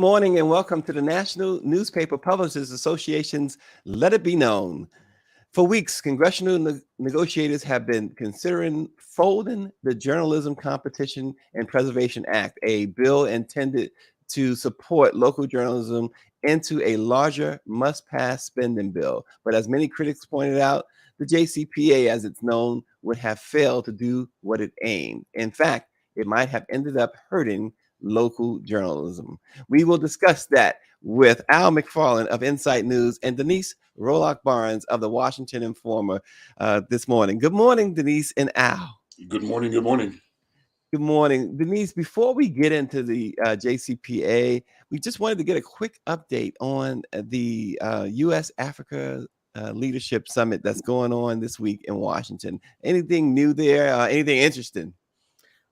morning and welcome to the National Newspaper Publishers Association's Let It Be Known. For weeks, congressional negotiators have been considering folding the Journalism Competition and Preservation Act, a bill intended to support local journalism, into a larger must-pass spending bill. But as many critics pointed out, the JCPA, as it's known, would have failed to do what it aimed. In fact, it might have ended up hurting local journalism. We will discuss that with Al McFarlane of Insight News and Denise Rolark Barnes of the Washington Informer this morning. Good morning, Denise and Al. Good morning. Good morning. Good morning, Denise. Before we get into the JCPA, we just wanted to get a quick update on the U.S. Africa Leadership Summit that's going on this week in Washington. Anything new there? Anything interesting?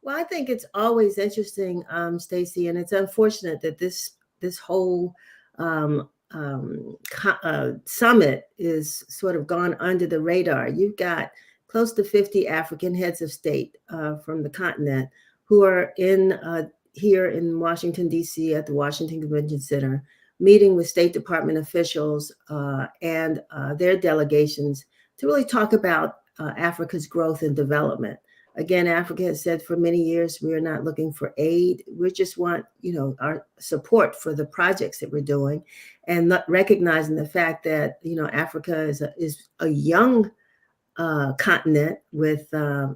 Well, I think it's always interesting, Stacey, and it's unfortunate that this whole summit is sort of gone under the radar. You've got close to 50 African heads of state from the continent who are here in Washington, D.C. at the Washington Convention Center, meeting with State Department officials and their delegations to really talk about Africa's growth and development. Again, Africa has said for many years, we are not looking for aid. We just want, our support for the projects that we're doing, and not recognizing the fact that, Africa is a young continent with, I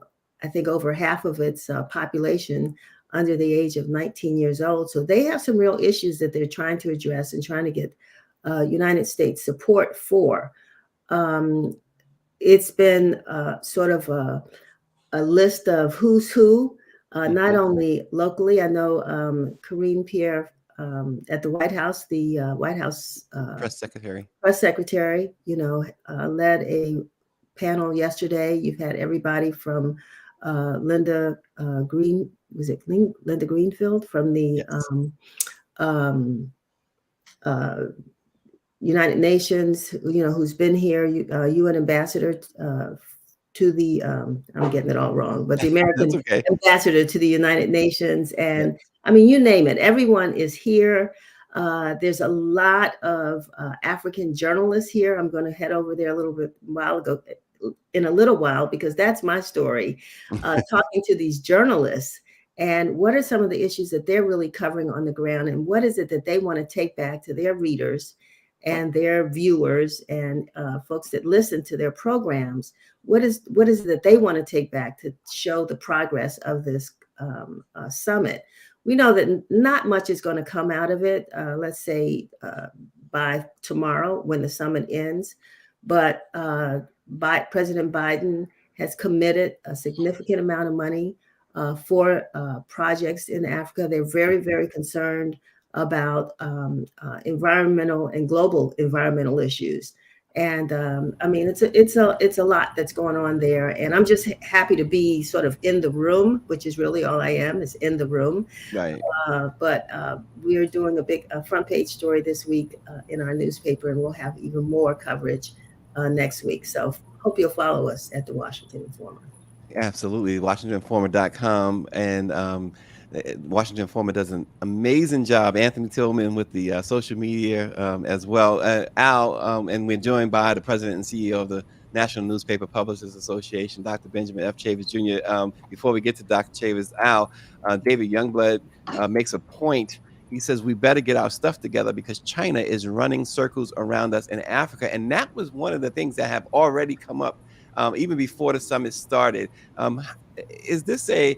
think, over half of its population under the age of 19 years old. So they have some real issues that they're trying to address and trying to get United States support for. It's been sort of a list of who's who, not only locally. I know Karine Pierre at the White House, the White House press secretary, led a panel yesterday. You've had everybody from Linda Greenfield from the United Nations, who's been here, UN ambassador to the, I'm getting it all wrong, but the American ambassador to the United Nations. And I mean, you name it, everyone is here. There's a lot of African journalists here. I'm going to head over there in a little while, because that's my story, talking to these journalists. And what are some of the issues that they're really covering on the ground? And what is it that they want to take back to their readers and their viewers and folks that listen to their programs? What is it that they want to take back to show the progress of this summit? We know that not much is going to come out of it, let's say by tomorrow when the summit ends. But President Biden has committed a significant amount of money for projects in Africa. They're very, very concerned about environmental and global environmental issues. And I mean, it's a lot that's going on there. And I'm just happy to be sort of in the room, which is really all I am, is in the room. Right. But we are doing a big front page story this week in our newspaper, and we'll have even more coverage next week. So hope you'll follow us at the Washington Informer. Absolutely. WashingtonInformer.com. And Washington Informer does an amazing job. Anthony Tillman with the social media as well. Al, and we're joined by the president and CEO of the National Newspaper Publishers Association, Dr. Benjamin F. Chavis Jr. Before we get to Dr. Chavis, Al, David Youngblood makes a point. He says we better get our stuff together because China is running circles around us in Africa. And that was one of the things that have already come up even before the summit started. Is this a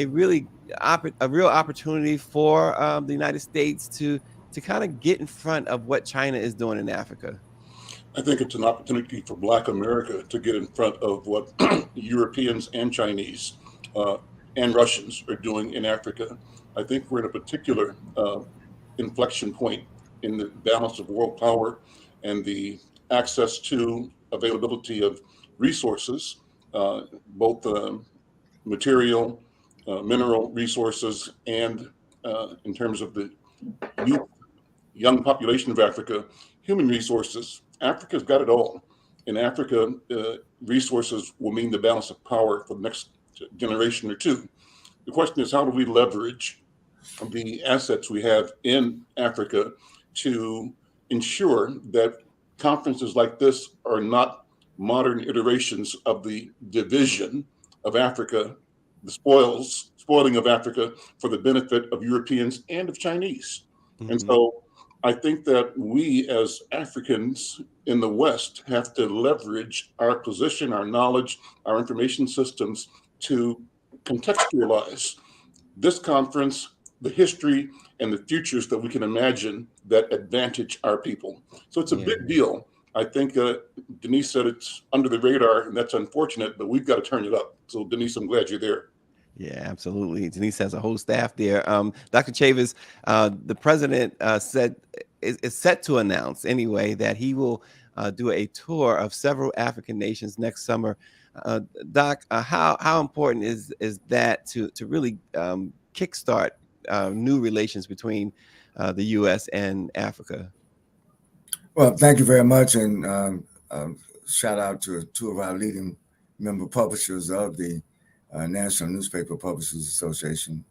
real opportunity for the United States to kind of get in front of what China is doing in Africa? I think it's an opportunity for Black America to get in front of what Europeans and Chinese and Russians are doing in Africa. I think we're in a particular inflection point in the balance of world power and the access to availability of resources, both material, mineral resources, and in terms of the young population of Africa, human resources. Africa's got it all. In Africa, resources will mean the balance of power for the next generation or two. The question is, how do we leverage the assets we have in Africa to ensure that conferences like this are not modern iterations of the division of Africa, the spoiling of Africa for the benefit of Europeans and of Chinese. And so I think that we as Africans in the West have to leverage our position, our knowledge, our information systems to contextualize this conference, the history, and the futures that we can imagine that advantage our people. So it's a big deal. I think Denise said it's under the radar, and that's unfortunate, but we've got to turn it up. So Denise, I'm glad you're there. Yeah, absolutely. Denise has a whole staff there. Dr. Chavis, the president said is set to announce anyway that he will do a tour of several African nations next summer. Doc, how important is that to really kickstart new relations between the U.S. and Africa? Well, thank you very much, and shout out to two of our leading member publishers of the National Newspaper Publishers Association,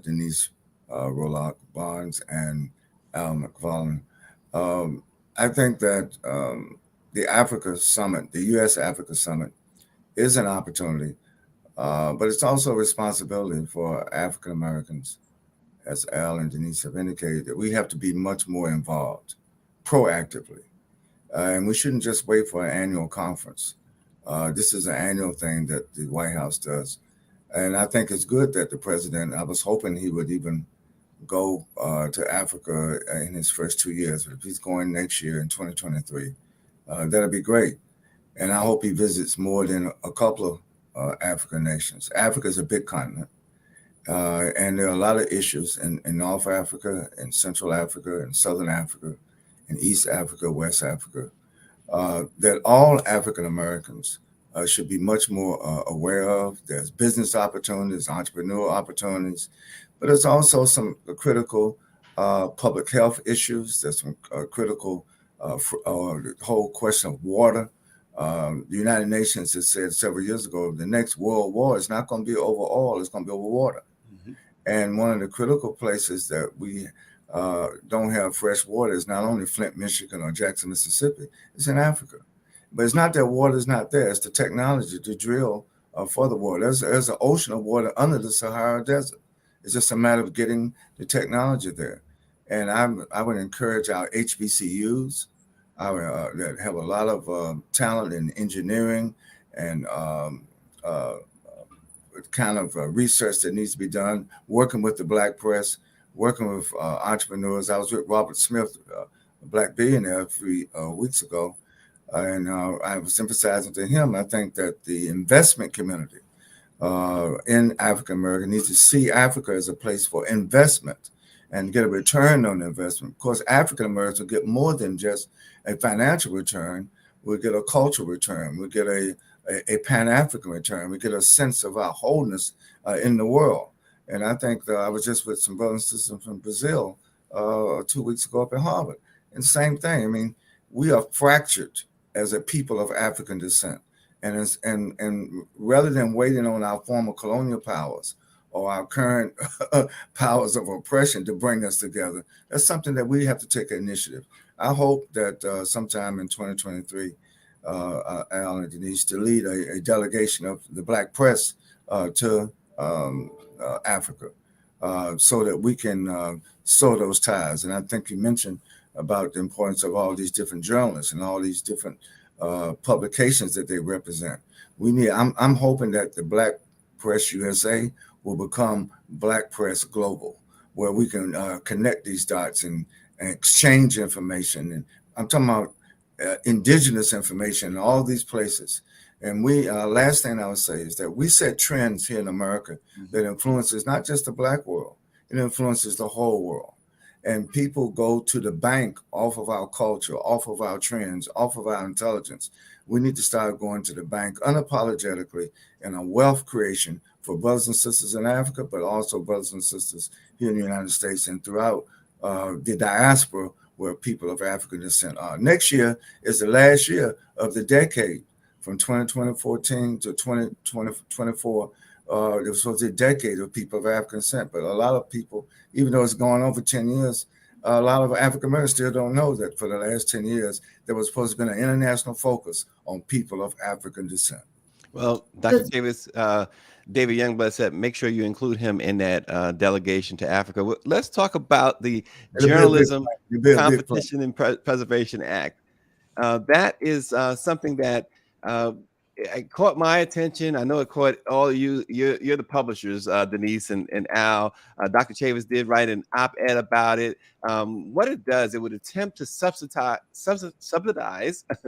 Denise Rolark Barnes and Al McFarlane. I think that the Africa Summit, the U.S. Africa Summit, is an opportunity, but it's also a responsibility for African Americans, as Al and Denise have indicated, that we have to be much more involved proactively. And we shouldn't just wait for an annual conference. This is an annual thing that the White House does. And I think it's good that the president, I was hoping he would even go to Africa in his first 2 years. But if he's going next year in 2023, that'll be great. And I hope he visits more than a couple of African nations. Africa is a big continent. And there are a lot of issues in North Africa, in Central Africa, in Southern Africa, in East Africa, West Africa, that all African Americans should be much more aware of. There's business opportunities, entrepreneurial opportunities, but there's also some critical public health issues. There's some critical the whole question of water. The United Nations has said several years ago, the next world war is not going to be over oil, it's going to be over water. And one of the critical places that we don't have fresh water is not only Flint, Michigan, or Jackson, Mississippi, it's in Africa. But it's not that water is not there, it's the technology to drill for the water. There's an ocean of water under the Sahara Desert. It's just a matter of getting the technology there. And I would encourage our HBCUs that have a lot of talent in engineering and kind of research that needs to be done, working with the Black press, working with entrepreneurs. I was with Robert Smith, a Black billionaire, 3 weeks ago, and I was emphasizing to him, I think that the investment community in African America needs to see Africa as a place for investment and get a return on the investment. Of course, African Americans will get more than just a financial return. We'll get a cultural return. We'll get a Pan-African return. We get a sense of our wholeness in the world. And I think I was just with some brothers and sisters from Brazil 2 weeks ago up in Harvard. And same thing. I mean, we are fractured as a people of African descent. And rather than waiting on our former colonial powers or our current powers of oppression to bring us together, that's something that we have to take initiative. I hope that sometime in 2023, Al and Denise, to lead a delegation of the Black press to Africa so that we can sow those ties. And I think you mentioned about the importance of all these different journalists and all these different publications that they represent. I'm hoping that the Black Press USA will become Black Press Global, where we can connect these dots and exchange information. And I'm talking about indigenous information in all these places. And last thing I would say is that we set trends here in America that influences not just the Black world, it influences the whole world. And people go to the bank off of our culture, off of our trends, off of our intelligence. We need to start going to the bank unapologetically in a wealth creation for brothers and sisters in Africa, but also brothers and sisters here in the United States and throughout the diaspora where people of African descent are. Next year is the last year of the decade from 2014 to 2024. It was supposed to be a decade of people of African descent, but a lot of people, even though it's going on for 10 years, a lot of African Americans still don't know that for the last 10 years, there was supposed to be an international focus on people of African descent. Well, Dr. Davis, David Youngblood said, make sure you include him in that delegation to Africa. Let's talk about the Journalism Competition and Preservation Act. That is something that it caught my attention. I know it caught all of you. You're the publishers, Denise and Al. Dr. Chavis did write an op-ed about it. What it does, it would attempt to subsidize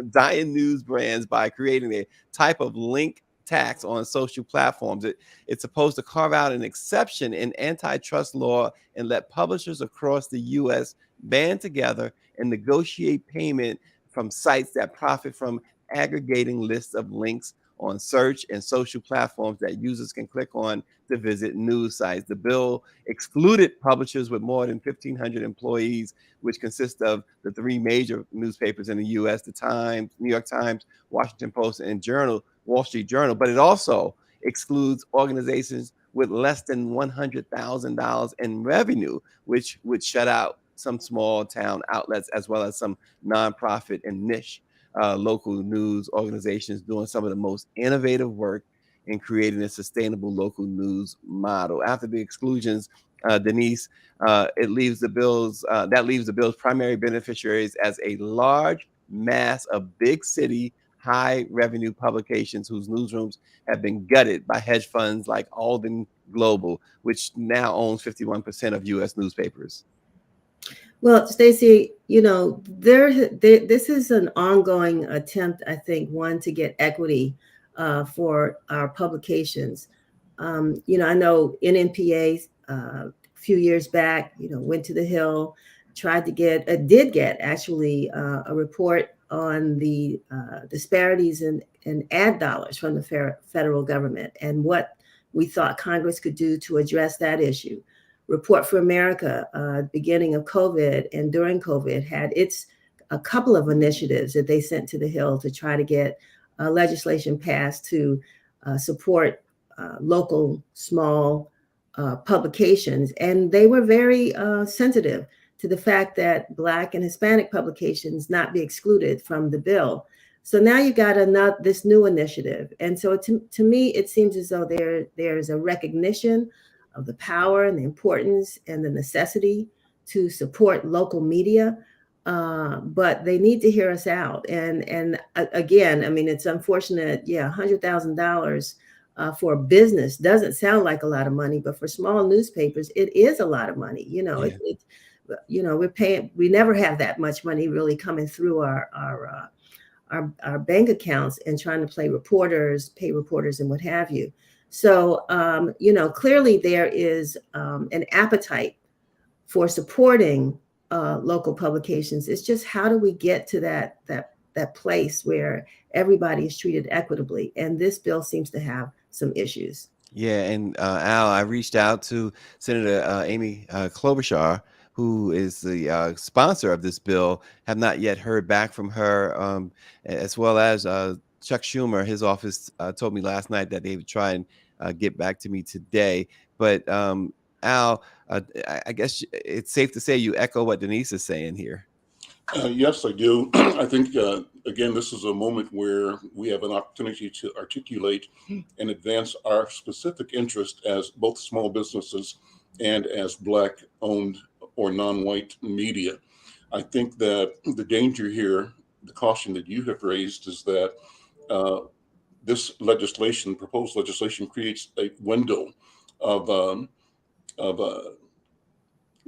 dying news brands by creating a type of link tax on social platforms. It's supposed to carve out an exception in antitrust law and let publishers across the U.S. band together and negotiate payment from sites that profit from aggregating lists of links on search and social platforms that users can click on to visit news sites. The bill excluded publishers with more than 1,500 employees, which consist of the three major newspapers in the U.S., the Times, New York Times, Washington Post, and Wall Street Journal. But it also excludes organizations with less than $100,000 in revenue, which would shut out some small town outlets, as well as some nonprofit and niche local news organizations doing some of the most innovative work in creating a sustainable local news model. After the exclusions, Denise, it leaves the bill's primary beneficiaries as a large mass of big city, high revenue publications whose newsrooms have been gutted by hedge funds like Alden Global, which now owns 51% of U.S. newspapers. Well, Stacey, this is an ongoing attempt, I think, one, to get equity for our publications. I know NNPA a few years back, went to the Hill, tried to did get actually a report on the disparities in ad dollars from the federal government and what we thought Congress could do to address that issue. Report for America, beginning of COVID and during COVID, had a couple of initiatives that they sent to the Hill to try to get legislation passed to support local small publications. And they were very sensitive to the fact that Black and Hispanic publications not be excluded from the bill. So now you got this new initiative. And so to me, it seems as though there's a recognition of the power and the importance and the necessity to support local media, but they need to hear us out. And again, I mean, it's unfortunate. Yeah, $100,000 for a business doesn't sound like a lot of money, but for small newspapers, it is a lot of money. We're paying. We never have that much money really coming through our bank accounts and trying to pay reporters, and what have you. So, clearly there is an appetite for supporting local publications. It's just, how do we get to that place where everybody is treated equitably? And this bill seems to have some issues. Yeah, and Al, I reached out to Senator Amy Klobuchar, who is the sponsor of this bill. Have not yet heard back from her, as well as Chuck Schumer. His office told me last night that they would try and get back to me today. But Al, I guess it's safe to say you echo what Denise is saying here. Yes, I do. I think, again, this is a moment where we have an opportunity to articulate and advance our specific interest as both small businesses and as Black-owned or non-white media. I think that the danger here, the caution that you have raised, is that this proposed legislation, creates a window of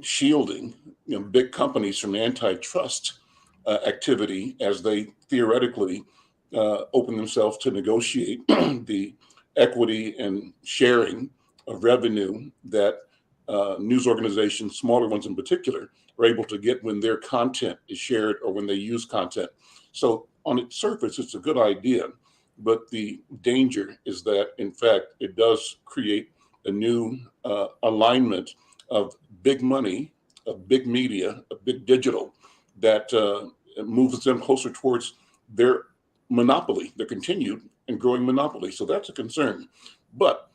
shielding big companies from antitrust activity as they theoretically open themselves to negotiate the equity and sharing of revenue that news organizations, smaller ones in particular, are able to get when their content is shared or when they use content. So on its surface, it's a good idea, but the danger is that, in fact, it does create a new alignment of big money, of big media, of big digital, that moves them closer towards their monopoly, their continued and growing monopoly. So that's a concern. But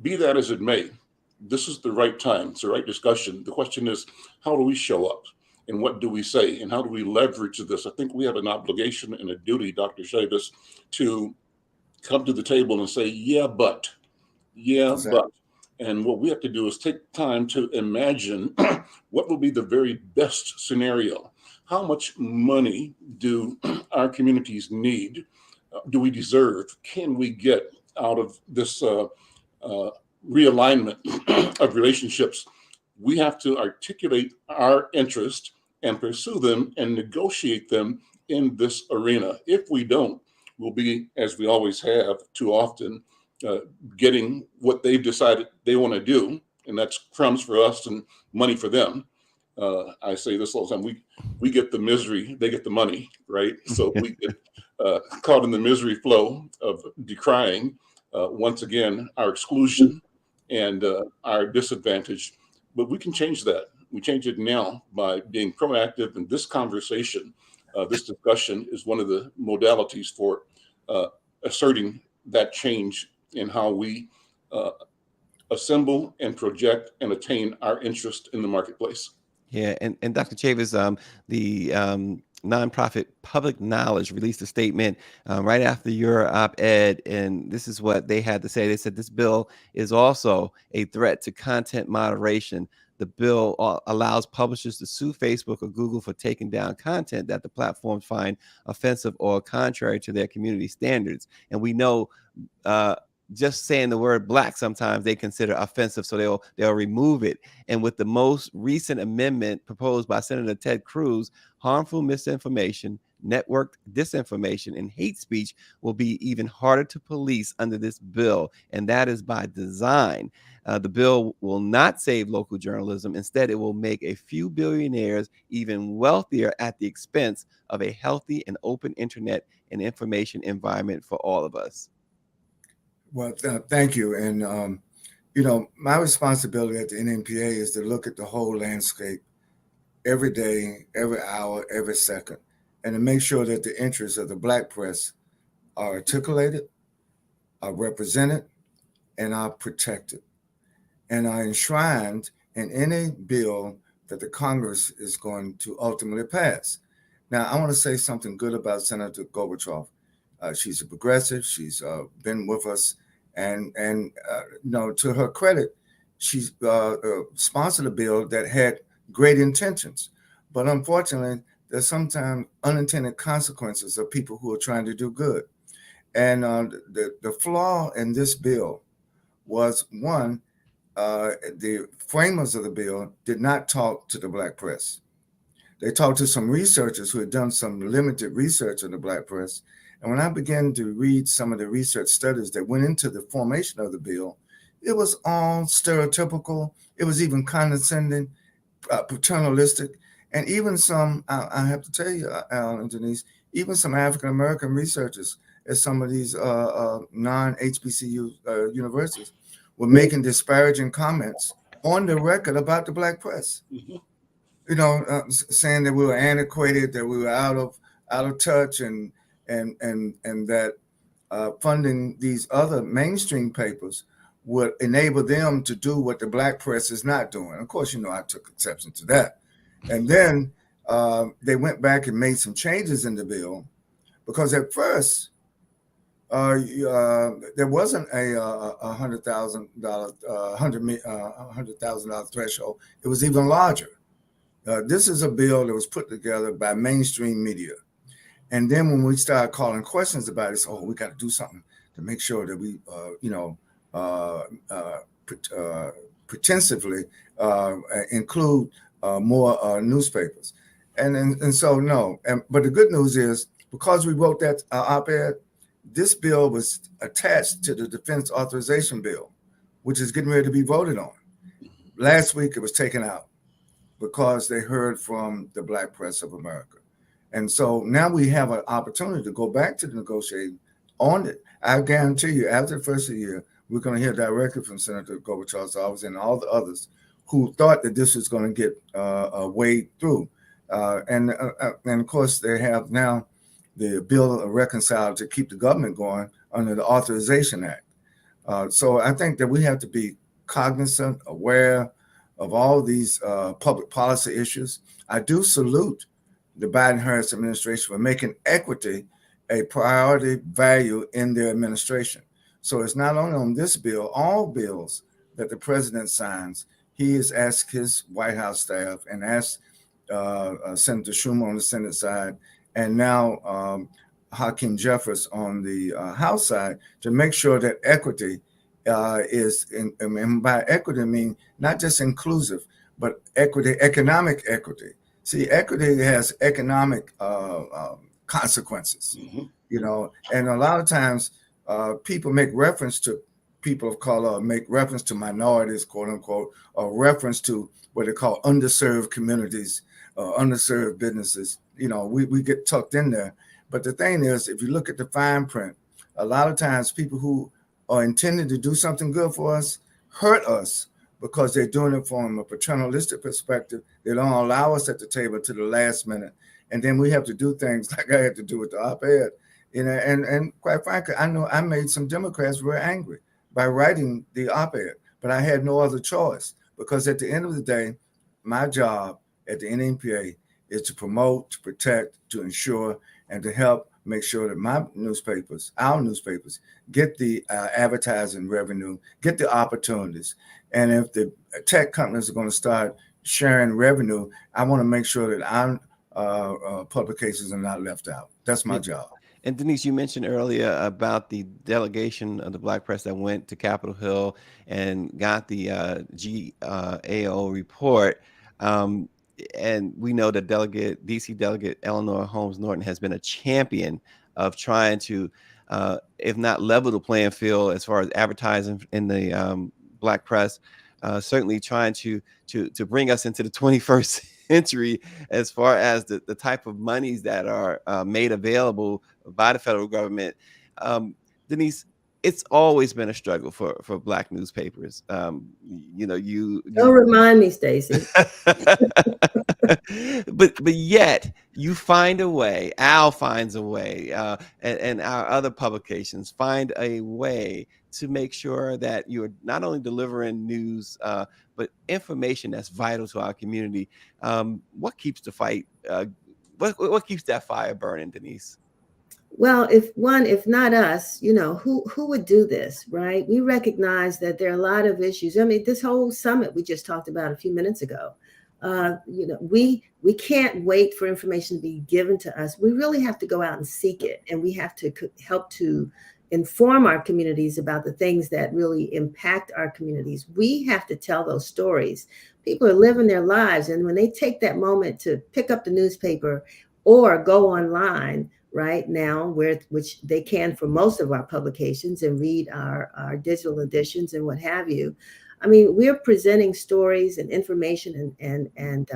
Be that as it may, this is the right time. It's the right discussion. The question is, how do we show up? And what do we say? And how do we leverage this? I think we have an obligation and a duty, Dr. Chavis, to come to the table and say, yeah, but. And what we have to do is take time to imagine what will be the very best scenario. How much money do our communities need? Do we deserve? Can we get out of this realignment of relationships? We have to articulate our interest and pursue them and negotiate them in this arena. If we don't, we'll be, as we always have too often, getting what they've decided they want to do, and that's crumbs for us and money for them. I say this all the time: we get the misery, they get the money, right? So we get caught in the misery flow of decrying once again our exclusion and our disadvantage. But we can change that. We change it now by being proactive. And this conversation, this discussion, is one of the modalities for asserting that change in how we assemble and project and attain our interest in the marketplace. Yeah, and Dr. Chavis, the nonprofit Public Knowledge released a statement right after your op-ed, and this is what they had to say. They said this bill is also a threat to content moderation. The bill allows publishers to sue Facebook or Google for taking down content that the platforms find offensive or contrary to their community standards. And we know just saying the word Black sometimes they consider offensive, so they'll remove it. And with the most recent amendment proposed by Senator Ted Cruz, harmful misinformation, networked disinformation, and hate speech will be even harder to police under this bill, and that is by design. The bill will not save local journalism. Instead, it will make a few billionaires even wealthier at the expense of a healthy and open internet and information environment for all of us. Well, thank you. And, my responsibility at the NNPA is to look at the whole landscape every day, every hour, every second, and to make sure that the interests of the Black press are articulated, are represented, and are protected, and are enshrined in any bill that the Congress is going to ultimately pass. Now, I want to say something good about Senator Gorbachev. She's a progressive. She's been with us. And to her credit, she sponsored a bill that had great intentions. But unfortunately, there's sometimes unintended consequences of people who are trying to do good. And the flaw in this bill was, one, the framers of the bill did not talk to the Black press. They talked to some researchers who had done some limited research on the Black press. And when I began to read some of the research studies that went into the formation of the bill, it was all stereotypical. It was even condescending, paternalistic, and even some, I have to tell you, Al and Denise, even some African-American researchers at some of these non-HBCU universities were making disparaging comments on the record about the Black press. Mm-hmm. Saying that we were antiquated, that we were out of touch, and that funding these other mainstream papers would enable them to do what the Black press is not doing. Of course, I took exception to that. And then they went back and made some changes in the bill, because at first there wasn't a $100,000 threshold. It was even larger. This is a bill that was put together by mainstream media. And then when we started calling questions about it, we got to do something to make sure that we, pretensively include more newspapers. And so, no. But the good news is, because we wrote that op-ed, this bill was attached to the Defense Authorization Bill, which is getting ready to be voted on. Last week, it was taken out because they heard from the Black press of America. And so now we have an opportunity to go back to the negotiating on it. I guarantee you, after the first of the year, we're going to hear directly from Senator Gorbachev's office and all the others who thought that this was going to get a way through. And of course, they have now the bill reconciled to keep the government going under the Authorization Act. So I think that we have to be cognizant, aware of all these public policy issues. I do salute the Biden-Harris administration for making equity a priority value in their administration. So it's not only on this bill, all bills that the president signs, he has asked his White House staff and asked Senator Schumer on the Senate side, and now Hakeem Jeffers on the House side to make sure that equity is, and by equity I mean not just inclusive, but equity, economic equity. See, equity has economic consequences, you know, and a lot of times people make reference to people of color, make reference to minorities, quote unquote, or reference to what they call underserved communities, underserved businesses. You know, we get tucked in there. But the thing is, if you look at the fine print, a lot of times people who are intended to do something good for us hurt us because they're doing it from a paternalistic perspective. They don't allow us at the table to the last minute. And then we have to do things like I had to do with the op-ed. You know, and quite frankly, I know I made some Democrats very angry by writing the op-ed, but I had no other choice because at the end of the day, my job at the NMPA is to promote, to protect, to ensure, and to help make sure that my newspapers, our newspapers, get the advertising revenue, get the opportunities. And if the tech companies are going to start sharing revenue, I want to make sure that our publications are not left out. That's my job. And Denise, you mentioned earlier about the delegation of the Black press that went to Capitol Hill and got the GAO report. And we know that DC Delegate Eleanor Holmes Norton has been a champion of trying to, if not level the playing field as far as advertising in the Black press, certainly trying to bring us into the 21st century as far as the type of monies that are made available by the federal government. Denise, it's always been a struggle for Black newspapers. You know, you don't remind me, Stacey. but yet you find a way. Al finds a way, and our other publications find a way to make sure that you're not only delivering news, but information that's vital to our community. What keeps the fight? What keeps that fire burning, Denise? Well, if not us, you know, who would do this, right? We recognize that there are a lot of issues. I mean, this whole summit we just talked about a few minutes ago, you know, we can't wait for information to be given to us. We really have to go out and seek it, and we have to help to inform our communities about the things that really impact our communities. We have to tell those stories. People are living their lives, and when they take that moment to pick up the newspaper or go online right now, which they can for most of our publications, and read our digital editions and what have you. I mean, we're presenting stories and information and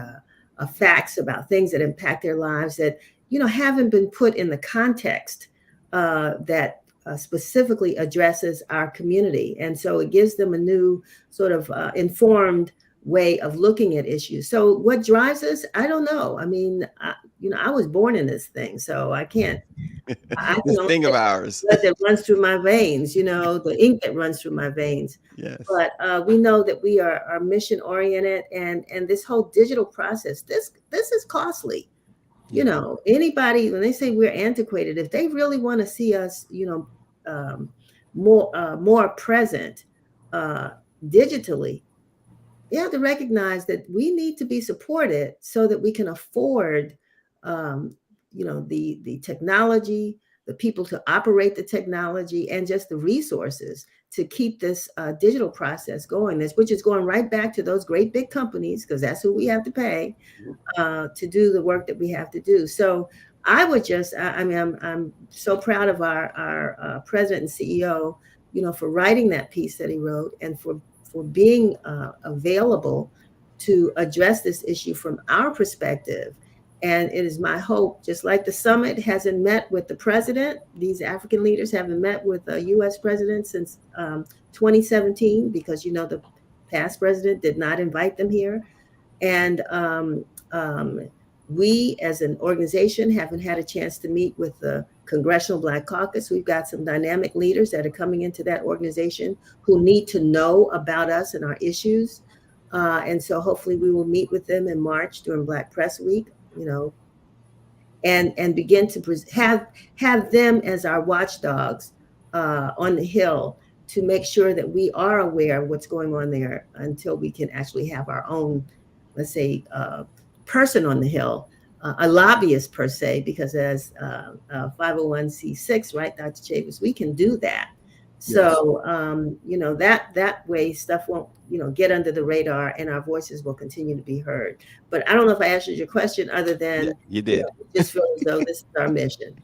facts about things that impact their lives that, you know, haven't been put in the context that specifically addresses our community. And so it gives them a new sort of informed way of looking at issues. So what drives us? I don't know. I mean, you know, I was born in this thing, so I can't. This thing of ours that runs through my veins, you know, the ink that runs through my veins. Yes. But we know that we are mission oriented, and this whole digital process, this is costly. You know, anybody, when they say we're antiquated, if they really want to see us, you know, more present digitally, they have to recognize that we need to be supported so that we can afford, you know, the technology, the people to operate the technology, and just the resources to keep this digital process going. Which is going right back to those great big companies, because that's who we have to pay to do the work that we have to do. So I would just, I mean, I'm so proud of our president and CEO, you know, for writing that piece that he wrote, and for being available to address this issue from our perspective. And it is my hope, just like the summit hasn't met with the president, these African leaders haven't met with a U.S. president since 2017, because, you know, the past president did not invite them here. And We, as an organization, haven't had a chance to meet with the Congressional Black Caucus. We've got some dynamic leaders that are coming into that organization who need to know about us and our issues. And so hopefully we will meet with them in March during Black Press Week, and begin to have them as our watchdogs on the Hill, to make sure that we are aware of what's going on there until we can actually have our own, let's say, person on the Hill, a lobbyist per se, because as 501c6, right, Dr. Chavis, we can do that. So, that way stuff won't, get under the radar, and our voices will continue to be heard. But I don't know if I answered your question, other than you did. Just feel as though this is our mission.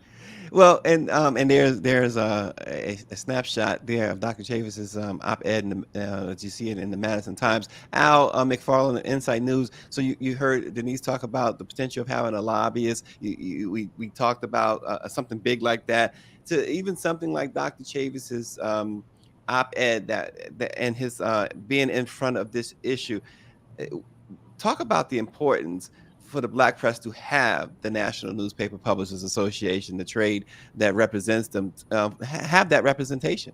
Well, and there's a snapshot there of Dr. Chavis's op-ed, that you see it in the Madison Times. Al McFarlane, Insight News. So you heard Denise talk about the potential of having a lobbyist. We talked about something big like that, to even something like Dr. Chavis's op-ed that and his being in front of this issue. Talk about the importance for the Black press to have the National Newspaper Publishers Association, the trade that represents them, have that representation.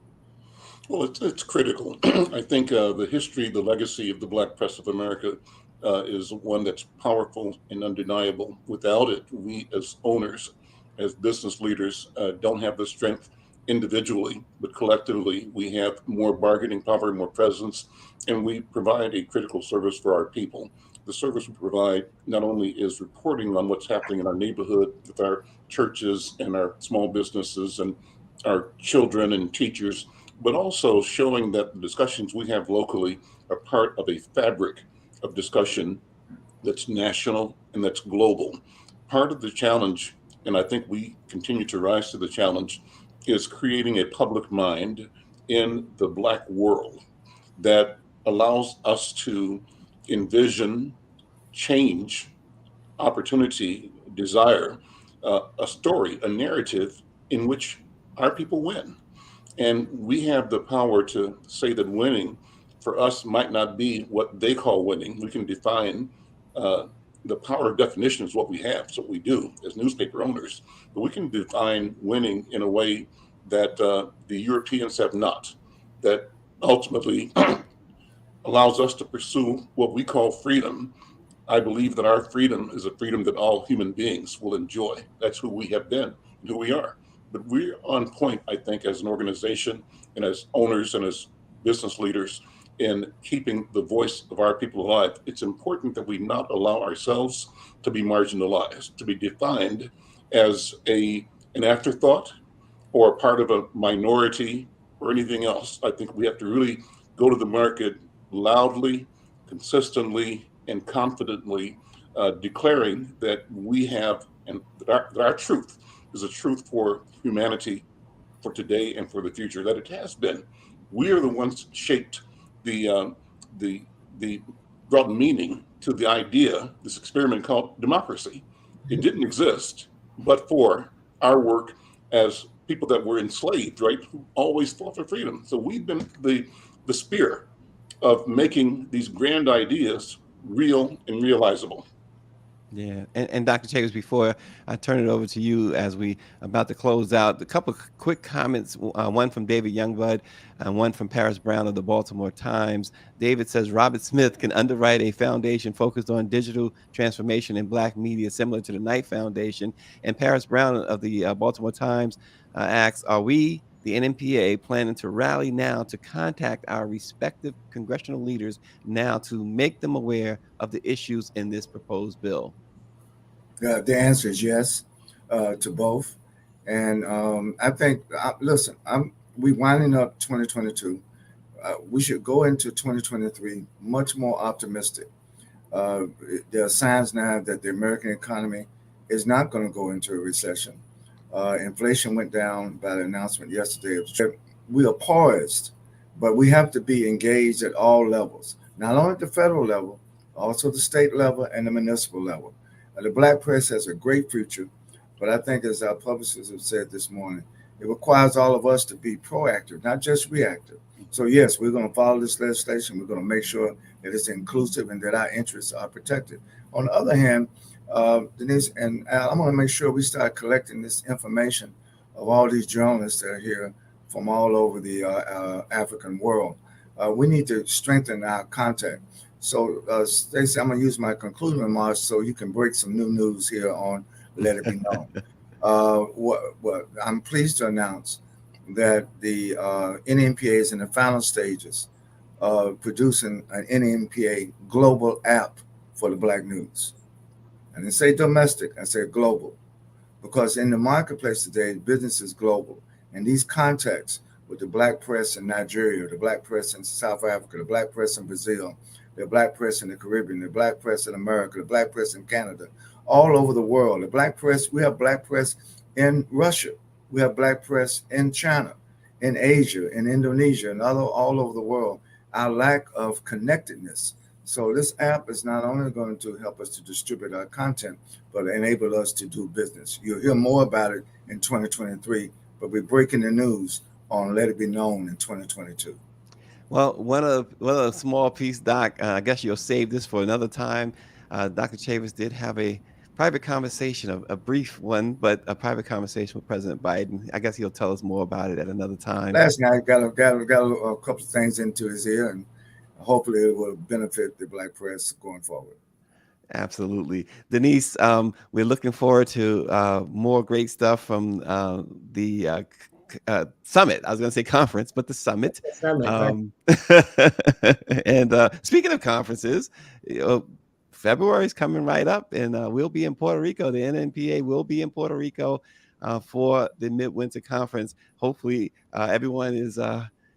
Well, it's critical. I think the history, the legacy of the Black press of America is one that's powerful and undeniable. Without it, we as owners, as business leaders, don't have the strength individually, but collectively we have more bargaining power, more presence, and we provide a critical service for our people. The service we provide not only is reporting on what's happening in our neighborhood with our churches and our small businesses and our children and teachers, but also showing that the discussions we have locally are part of a fabric of discussion that's national and that's global. Part of the challenge, and I think we continue to rise to the challenge, is creating a public mind in the Black world that allows us to envision change, opportunity, desire, a story, a narrative in which our people win. And we have the power to say that winning for us might not be what they call winning. We can define the power of definition is what we have. It's what we do as newspaper owners. But we can define winning in a way that the Europeans have not, that ultimately allows us to pursue what we call freedom. I believe that our freedom is a freedom that all human beings will enjoy. That's who we have been and who we are. But we're on point, I think, as an organization and as owners and as business leaders in keeping the voice of our people alive. It's important that we not allow ourselves to be marginalized, to be defined as an afterthought or a part of a minority or anything else. I think we have to really go to the market loudly, consistently, and confidently, declaring that we have, and that our truth is a truth for humanity, for today and for the future, that it has been. We are the ones that shaped the brought meaning to the idea, this experiment called democracy. It didn't exist but for our work as people that were enslaved, right, who always fought for freedom. So we've been the spear of making these grand ideas real and realizable. Yeah, and Dr. Chavis, before I turn it over to you, as we about to close out, a couple of quick comments. One from David Youngblood, and one from Paris Brown of the Baltimore Times. David says Robert Smith can underwrite a foundation focused on digital transformation in Black media, similar to the Knight Foundation. And Paris Brown of the Baltimore Times asks, "Are we, the NMPA, planning to rally now to contact our respective congressional leaders now to make them aware of the issues in this proposed bill?" The answer is yes to both. And I think, listen, we winding up 2022. We should go into 2023 much more optimistic. There are signs now that the American economy is not going to go into a recession. Inflation went down by the announcement yesterday. We are poised, but we have to be engaged at all levels, not only at the federal level, also the state level and the municipal level. The Black press has a great future, but I think, as our publicists have said this morning, it requires all of us to be proactive, not just reactive. So yes, we're going to follow this legislation. We're going to make sure that it's inclusive and that our interests are protected. On the other hand, Denise and Al, I'm going to make sure we start collecting this information of all these journalists that are here from all over the African world. We need to strengthen our contact. So, Stacey, I'm going to use my concluding remarks so you can break some new news here on Let It Be Known. What I'm pleased to announce that the NMPA is in the final stages of producing an NMPA global app for the Black news. And I say domestic, I say global, because in the marketplace today, business is global. And these contacts with the Black press in Nigeria, the Black press in South Africa, the Black press in Brazil, the Black press in the Caribbean, the Black press in America, the Black press in Canada, all over the world. The Black press, we have Black press in Russia. We have Black press in China, in Asia, in Indonesia, and all over the world. Our lack of connectedness. So this app is not only going to help us to distribute our content, but enable us to do business. You'll hear more about it in 2023, but we're breaking the news on Let It Be Known in 2022. Well, one of a small piece, Doc. I guess you'll save this for another time. Dr. Chavis did have a private conversation, a brief one, but a private conversation with President Biden. I guess he'll tell us more about it at another time. Last night, got a couple of things into his ear, and hopefully it will benefit the Black press going forward. Absolutely. Denise, we're looking forward to more great stuff from the summit. I was going to say conference, but the summit. Right. And speaking of conferences, February is coming right up, and we'll be in Puerto Rico. The NNPA will be in Puerto Rico for the Midwinter Conference. Hopefully, everyone is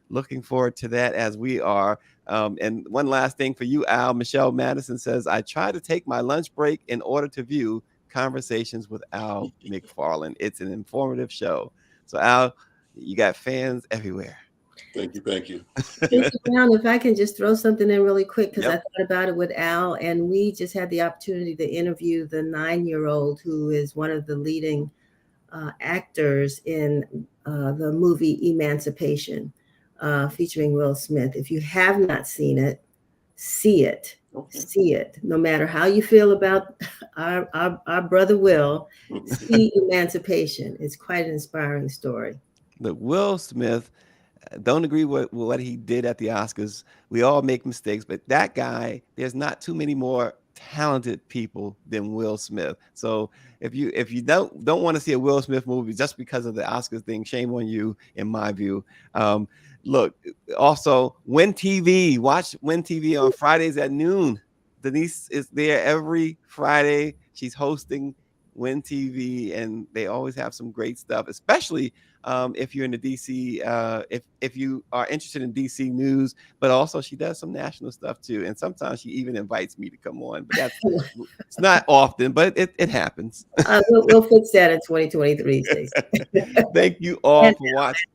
looking forward to that, as we are. And one last thing for you, Al. Michelle Madison says, I try to take my lunch break in order to view Conversations with Al McFarlane. It's an informative show. So, Al, you got fans everywhere. Thank you. Thank you. Brown, if I can just throw something in really quick, because I thought about it with Al, and we just had the opportunity to interview the 9-year-old who is one of the leading actors in the movie Emancipation, featuring Will Smith. If you have not seen it, see it. Okay. See it. No matter how you feel about our brother Will, see Emancipation. It's quite an inspiring story. Look, Will Smith, don't agree with what he did at the Oscars. We all make mistakes, but that guy, there's not too many more talented people than Will Smith. So if you don't want to see a Will Smith movie just because of the Oscars thing, shame on you, in my view. Look, also Win TV. Watch Win TV on Fridays at noon. Denise is there every Friday. She's hosting Win TV, and they always have some great stuff, especially if you're in the DC, if you are interested in DC news, but also she does some national stuff too. And sometimes she even invites me to come on, but it's not often, but it happens. We'll fix that in 2023. Thank you all for watching.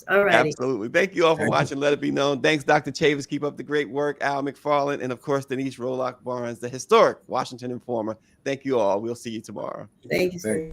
All right. Absolutely. Thank you all for watching. Let It Be Known. Thanks, Dr. Chavis. Keep up the great work. Al McFarlane, and of course, Denise Rolark Barnes, the historic Washington Informer. Thank you all. We'll see you tomorrow. Thank you, sir.